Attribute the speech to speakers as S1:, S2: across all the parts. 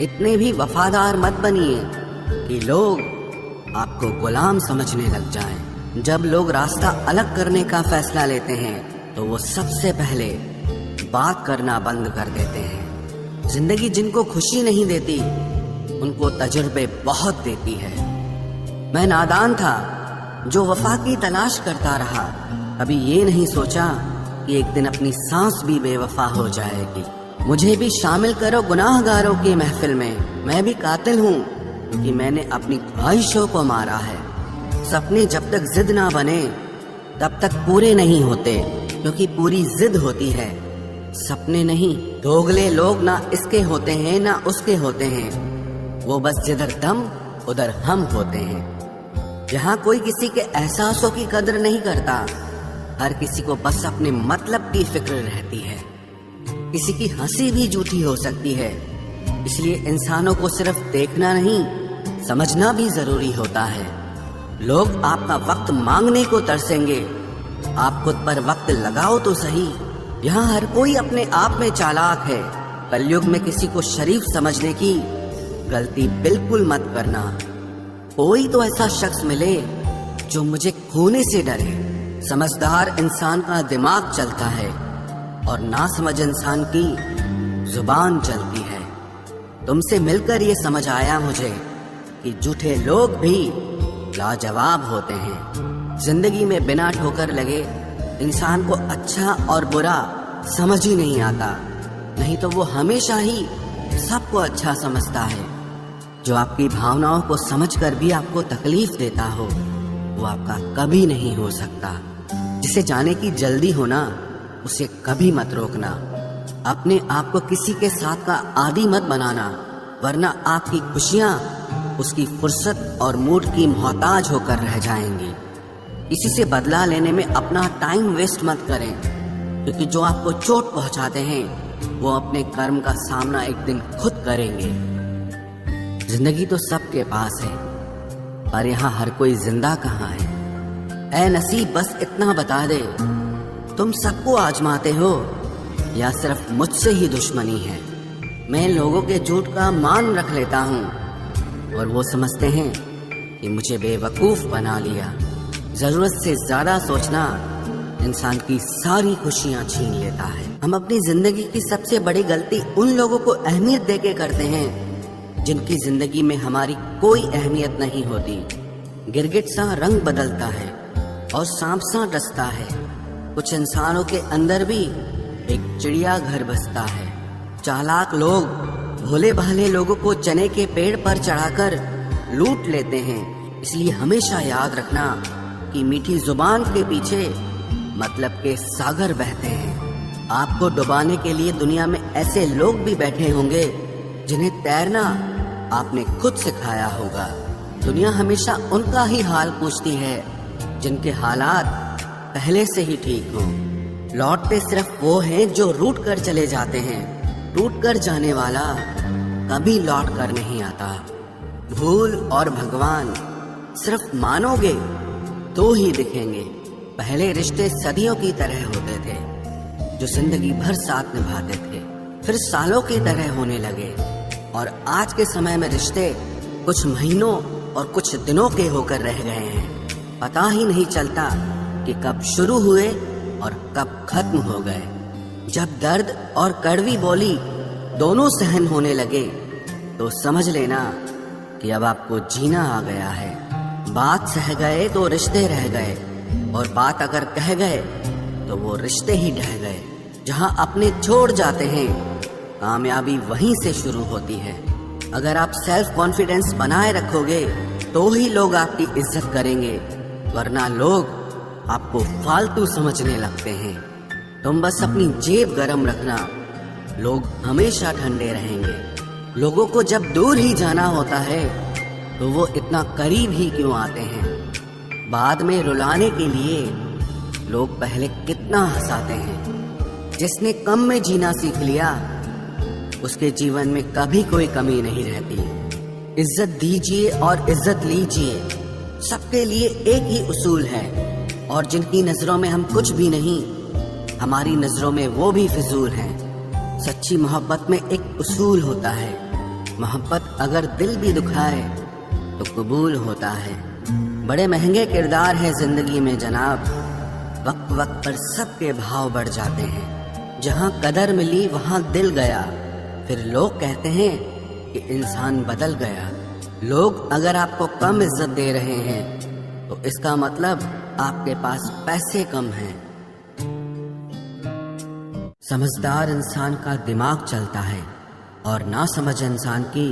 S1: इतने भी वफादार मत बनिए कि लोग आपको गुलाम समझने लग जाएं। जब लोग रास्ता अलग करने का फैसला लेते हैं तो वो सबसे पहले बात करना बंद कर देते हैं। जिंदगी जिनको खुशी नहीं देती उनको तजुर्बे बहुत देती है। मैं नादान था जो वफा की तलाश करता रहा, कभी ये नहीं सोचा कि एक दिन अपनी सांस भी बेवफा हो जाएगी। मुझे भी शामिल करो गुनाहगारों की महफिल में। मैं भी कातिल हूँ क्योंकि मैंने अपनी ख्वाहिशों को मारा है। सपने जब तक जिद ना बने तब तक पूरे नहीं होते, क्योंकि पूरी जिद होती है, सपने नहीं। दोगले लोग ना इसके होते हैं ना उसके होते हैं, वो बस जिधर दम उधर हम होते हैं। यहाँ कोई किसी के एहसासों की कदर नहीं करता, हर किसी को बस अपने मतलब की फिक्र रहती है। किसी की हंसी भी झूठी हो सकती है, इसलिए इंसानों को सिर्फ देखना नहीं समझना भी जरूरी होता है। लोग आपका वक्त मांगने को तरसेंगे, आप खुद पर वक्त लगाओ तो सही। यहाँ हर कोई अपने आप में चालाक है। कलयुग में किसी को शरीफ समझने की गलती बिल्कुल मत करना। कोई तो ऐसा शख्स मिले जो मुझे खोने से डरे। समझदार इंसान का दिमाग चलता है और नासमझ इंसान की जुबान चलती है। तुमसे मिलकर ये समझ आया मुझे कि झूठे लोग भी लाजवाब होते हैं। जिंदगी में बिना ठोकर लगे इंसान को अच्छा और बुरा समझ ही नहीं आता, नहीं तो वो हमेशा ही सबको अच्छा समझता है। जो आपकी भावनाओं को समझकर भी आपको तकलीफ देता हो वो आपका कभी नहीं हो सकता। जिसे जाने की जल्दी होना उसे कभी मत रोकना। अपने आप को किसी के साथ का आदी मत बनाना, वरना आपकी खुशियां उसकी फुर्सत और मूड की मोहताज होकर रह जाएंगी। किसी से बदला लेने में अपना टाइम वेस्ट मत करें, क्योंकि जो आपको चोट पहुंचाते हैं वो अपने कर्म का सामना एक दिन खुद करेंगे। जिंदगी तो सबके पास है, पर यहाँ हर कोई जिंदा कहाँ है। ऐ नसीब बस इतना बता दे, तुम सबको आजमाते हो या सिर्फ मुझसे ही दुश्मनी है। मैं लोगों के झूठ का मान रख लेता हूँ और वो समझते हैं कि मुझे बेवकूफ बना लिया। जरूरत से ज्यादा सोचना इंसान की सारी खुशियाँ छीन लेता है। हम अपनी जिंदगी की सबसे बड़ी गलती उन लोगों को अहमियत देके करते हैं जिनकी जिंदगी में हमारी कोई अहमियत नहीं होती। गिरगिट सा रंग बदलता है और सांप सा डसता है। कुछ इंसानों के अंदर भी एक चिड़िया घर बसता है। चालाक लोग भोले भाले लोगों को चने के पेड़ पर चढ़ाकर लूट लेते हैं। इसलिए हमेशा याद रखना कि मीठी जुबान के पीछे मतलब के सागर बहते हैं। आपको डुबाने के लिए दुनिया में ऐसे लोग भी बैठे होंगे जिन्हें तैरना आपने खुद सिखाया होगा। दुनिया हमेशा उनका ही हाल पूछती है जिनके हालात पहले से ही ठीक हों। लौटते सिर्फ वो हैं जो रूठ कर चले जाते हैं। टूट कर जाने वाला कभी लौट कर नहीं आता। भूल और भगवान सिर्फ मानोगे तो ही दिखेंगे। पहले रिश्ते सदियों की तरह होते थे, जो जिंदगी भर साथ निभाते थे, फिर सालों की तरह होने लगे। और आज के समय में रिश्ते कुछ महीनों और कुछ दिनों के होकर रह गए हैं। पता ही नहीं चलता कि कब शुरू हुए और कब खत्म हो गए। जब दर्द और कड़वी बोली दोनों सहन होने लगे तो समझ लेना कि अब आपको जीना आ गया है। बात सह गए तो रिश्ते रह गए, और बात अगर कह गए तो वो रिश्ते ही ढह गए। जहाँ अपने छोड़ जाते हैं कामयाबी वहीं से शुरू होती है। अगर आप सेल्फ कॉन्फिडेंस बनाए रखोगे तो ही लोग आपकी इज्जत करेंगे, वरना लोग आपको फालतू समझने लगते हैं। तुम बस अपनी जेब गरम रखना, लोग हमेशा ठंडे रहेंगे। लोगों को जब दूर ही जाना होता है तो वो इतना करीब ही क्यों आते हैं। बाद में रुलाने के लिए लोग पहले कितना हंसाते हैं। जिसने कम में जीना सीख लिया उसके जीवन में कभी कोई कमी नहीं रहती। इज्जत दीजिए और इज्जत लीजिए, सबके लिए एक ही उसूल है। और जिनकी नजरों में हम कुछ भी नहीं, हमारी नजरों में वो भी फिजूल हैं। सच्ची मोहब्बत में एक उसूल होता है, मोहब्बत अगर दिल भी दुखाए तो कबूल होता है। बड़े महंगे किरदार हैं जिंदगी में जनाब, वक्त वक्त पर सबके भाव बढ़ जाते हैं। जहाँ कदर मिली वहाँ दिल गया, फिर लोग कहते हैं कि इंसान बदल गया। लोग अगर आपको कम इज्जत दे रहे हैं तो इसका मतलब आपके पास पैसे कम हैं। समझदार इंसान का दिमाग चलता है और नासमझ इंसान की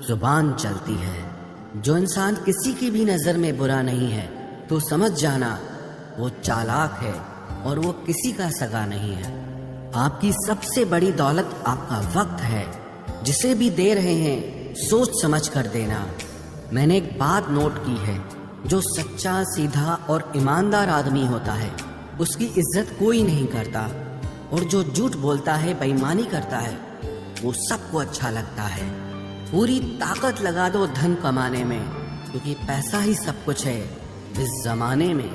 S1: जुबान चलती है। जो इंसान किसी की भी नजर में बुरा नहीं है तो समझ जाना वो चालाक है और वो किसी का सगा नहीं है। आपकी सबसे बड़ी दौलत आपका वक्त है। जिसे भी दे रहे हैं सोच समझ कर देना। मैंने एक बात नोट की है, जो सच्चा, सीधा और ईमानदार आदमी होता है उसकी इज्जत कोई नहीं करता, और जो झूठ बोलता है, बेईमानी करता है, वो सबको अच्छा लगता है। पूरी ताकत लगा दो धन कमाने में, क्योंकि पैसा ही सब कुछ है इस जमाने में।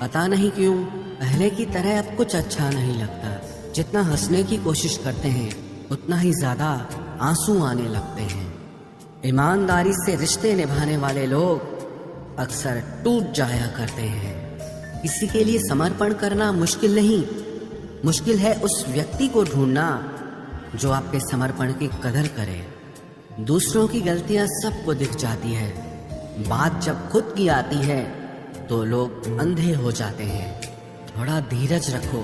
S1: पता नहीं क्यों पहले की तरह अब कुछ अच्छा नहीं लगता। जितना हंसने की कोशिश करते हैं उतना ही ज्यादा आंसू आने लगते हैं। ईमानदारी से रिश्ते निभाने वाले लोग अक्सर टूट जाया करते हैं। किसी के लिए समर्पण करना मुश्किल नहीं, मुश्किल है उस व्यक्ति को ढूंढना जो आपके समर्पण की कदर करे। दूसरों की गलतियां सबको दिख जाती है, बात जब खुद की आती है तो लोग अंधे हो जाते हैं। थोड़ा धीरज रखो,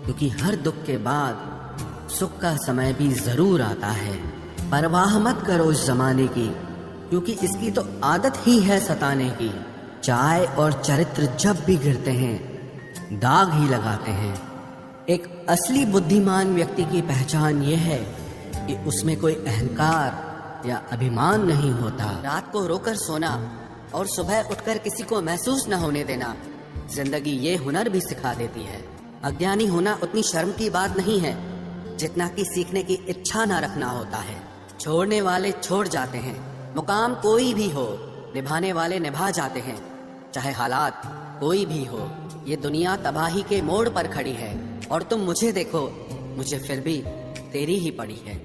S1: क्योंकि हर दुख के बाद सुख का समय भी जरूर आता है। परवाह मत करो इस जमाने की, क्योंकि इसकी तो आदत ही है सताने की। चाय और चरित्र जब भी गिरते हैं दाग ही लगाते हैं। एक असली बुद्धिमान व्यक्ति की पहचान ये है कि उसमें कोई अहंकार या अभिमान नहीं होता। रात को रोकर सोना और सुबह उठकर किसी को महसूस न होने देना जिंदगी ये हुनर भी सिखा देती है। अज्ञानी होना उतनी शर्म की बात नहीं है जितना कि सीखने की इच्छा न रखना होता है। छोड़ने वाले छोड़ जाते हैं, मुकाम कोई भी हो, निभाने वाले निभा जाते हैं, चाहे हालात कोई भी हो। ये दुनिया तबाही के मोड़ पर खड़ी है और तुम मुझे देखो, मुझे फिर भी तेरी ही पड़ी है।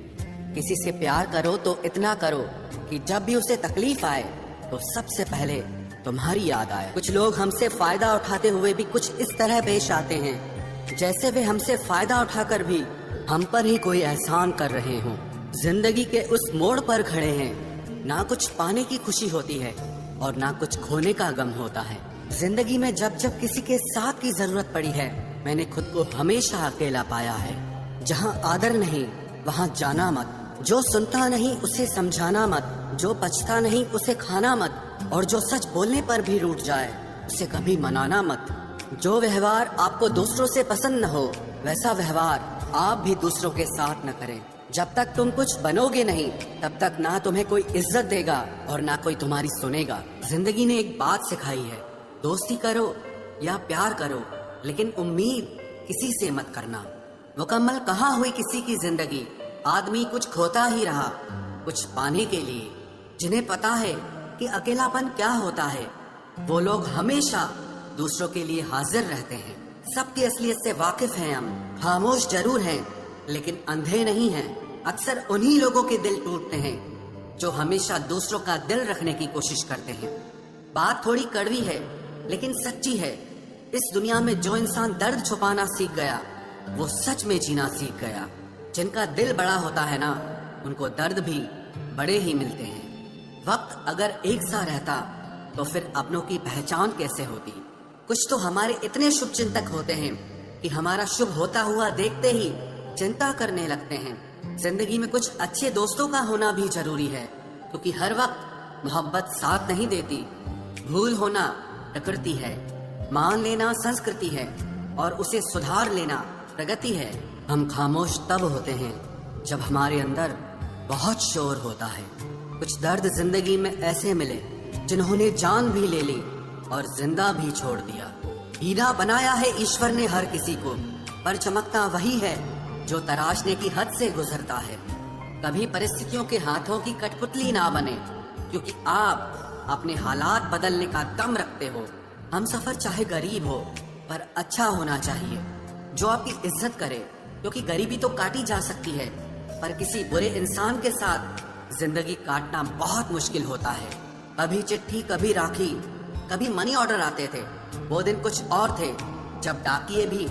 S1: किसी से प्यार करो तो इतना करो कि जब भी उसे तकलीफ आए तो सबसे पहले तुम्हारी याद आए। कुछ लोग हमसे फायदा उठाते हुए भी कुछ इस तरह पेश आते हैं जैसे वे हमसे फायदा उठाकर भी हम पर ही कोई एहसान कर रहे हों। जिंदगी के उस मोड़ पर खड़े हैं, ना कुछ पाने की खुशी होती है और ना कुछ खोने का गम होता है। जिंदगी में जब जब किसी के साथ की जरूरत पड़ी है, मैंने खुद को हमेशा अकेला पाया है। जहाँ आदर नहीं वहाँ जाना मत, जो सुनता नहीं उसे समझाना मत, जो पछता नहीं उसे खाना मत, और जो सच बोलने पर भी रूठ जाए उसे कभी मनाना मत। जो व्यवहार आपको दूसरों से पसंद न हो वैसा व्यवहार आप भी दूसरों के साथ न करें। जब तक तुम कुछ बनोगे नहीं तब तक ना तुम्हें कोई इज्जत देगा और ना कोई तुम्हारी सुनेगा। जिंदगी ने एक बात सिखाई है, दोस्ती करो या प्यार करो, लेकिन उम्मीद किसी से मत करना। मुकम्मल कहाँ हुई किसी की जिंदगी, आदमी कुछ खोता ही रहा कुछ पाने के लिए। जिन्हें पता है कि अकेलापन क्या होता है, वो लोग हमेशा दूसरों के लिए हाजिर रहते हैं। सबकी असलियत से वाकिफ हैं हम, खामोश जरूर हैं लेकिन अंधे नहीं हैं। अक्सर उन्हीं लोगों के दिल टूटते हैं जो हमेशा दूसरों का दिल रखने की कोशिश करते हैं। बात थोड़ी कड़वी है लेकिन सच्ची है। इस दुनिया में जो इंसान दर्द छुपाना सीख गया वो सच में जीना सीख गया। जिनका दिल बड़ा होता है ना, उनको दर्द भी बड़े ही मिलते हैं। वक्त अगर एक सा रहता तो फिर अपनों की पहचान कैसे होती। कुछ तो हमारे इतने शुभ चिंतक होते हैं कि हमारा शुभ होता हुआ देखते ही चिंता करने लगते हैं। जिंदगी में कुछ अच्छे दोस्तों का होना भी जरूरी है, क्योंकि हर वक्त मोहब्बत साथ नहीं देती। भूल होना प्रकृति है, मान लेना संस्कृति है और उसे सुधार लेना प्रगति है। हम खामोश तब होते हैं जब हमारे अंदर बहुत शोर होता है। कुछ दर्द जिंदगी में ऐसे मिले जिन्होंने जान भी ले ली और जिंदा भी छोड़ दिया। हीरा बनाया है ईश्वर ने हर किसी को, पर चमकता वही है जो तराशने की हद से गुजरता है। कभी परिस्थितियों के हाथों की कठपुतली ना बने, क्योंकि आप अपने हालात बदलने का दम रखते हो। हम सफर चाहे गरीब हो पर अच्छा होना चाहिए, जो आपकी इज्जत करे, क्योंकि गरीबी तो काटी जा सकती है पर किसी बुरे इंसान के साथ जिंदगी काटना बहुत मुश्किल होता है। कभी चिट्ठी, कभी राखी, कभी मनी ऑर्डर आते थे। वो दिन कुछ और थे जब डाकिये भी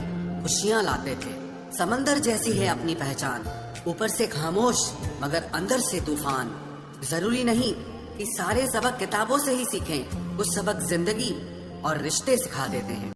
S1: खुशियां लाते थे। समंदर जैसी है अपनी पहचान, ऊपर से खामोश मगर अंदर से तूफान। जरूरी नहीं कि सारे सबक किताबों से ही सीखें, कुछ सबक जिंदगी और रिश्ते सिखा देते हैं।